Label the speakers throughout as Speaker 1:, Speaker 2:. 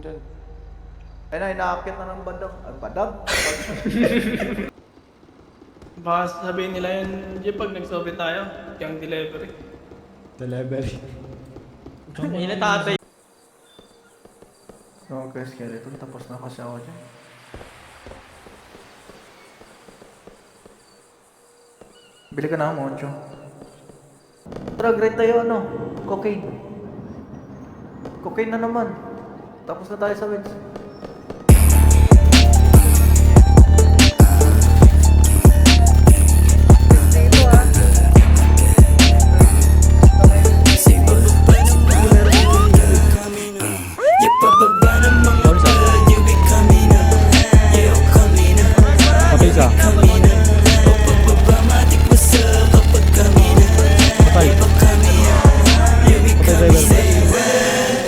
Speaker 1: Diyan. Ay na, inaakit na ng badang. Badang?
Speaker 2: Baka sabihin nila yun, G, pag nagsobe tayo, yung delivery.
Speaker 3: Delivery.
Speaker 2: Ina tatay.
Speaker 1: Okay, skeleton. Tapos na kasi ako dyan. Bili ka na mo, Ocho. Tara, great tayo, ano? Cocaine. Cocaine na naman. Tapos na tayo sa wins.
Speaker 3: Kapisa. Patay. Patay driver.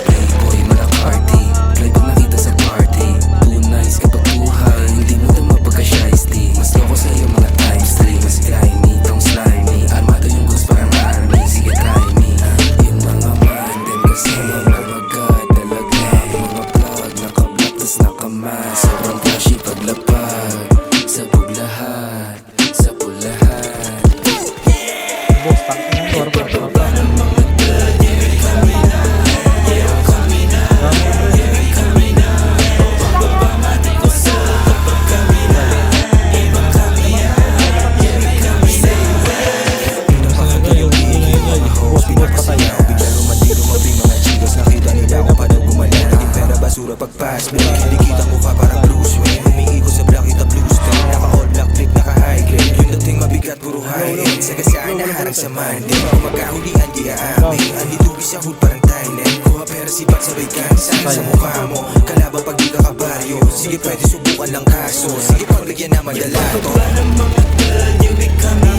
Speaker 4: Playboy, malakarte. Playboy nakita sa party. Too nice kapag buhay. Hindi mo ito mapagka-shiesty. Mas loko sa iyo mga times 3. Mas grimy, tong slimy. Armado yung gusto parang army. Sige try me. Yung mga man, din kasama mga god. Talaga, mga plug. Naka-block, tas naka-mask. Sobrang flashy paglapag. Sabog lahat. Sabog lahat.
Speaker 3: Boss, tangin ng torpa.
Speaker 4: Pagpas, hindi kita mukha parang blue swing. Humiikot sa black, kita blue stain. Naka-all black clip, naka-high grade. Yung dating mabigat, puro high end. Sa gasaan na harang sa Monday. Kung magkahulian, di aamin. Andi tubig sa hood, parang Thailand. Kuha pera sipat, sabay kansan sa mukha mo. Kalaban pag di ka kabaryo. Sige, pwede subukan lang kaso. Sige, pagbigyan naman dalato. Yung mga girl, you become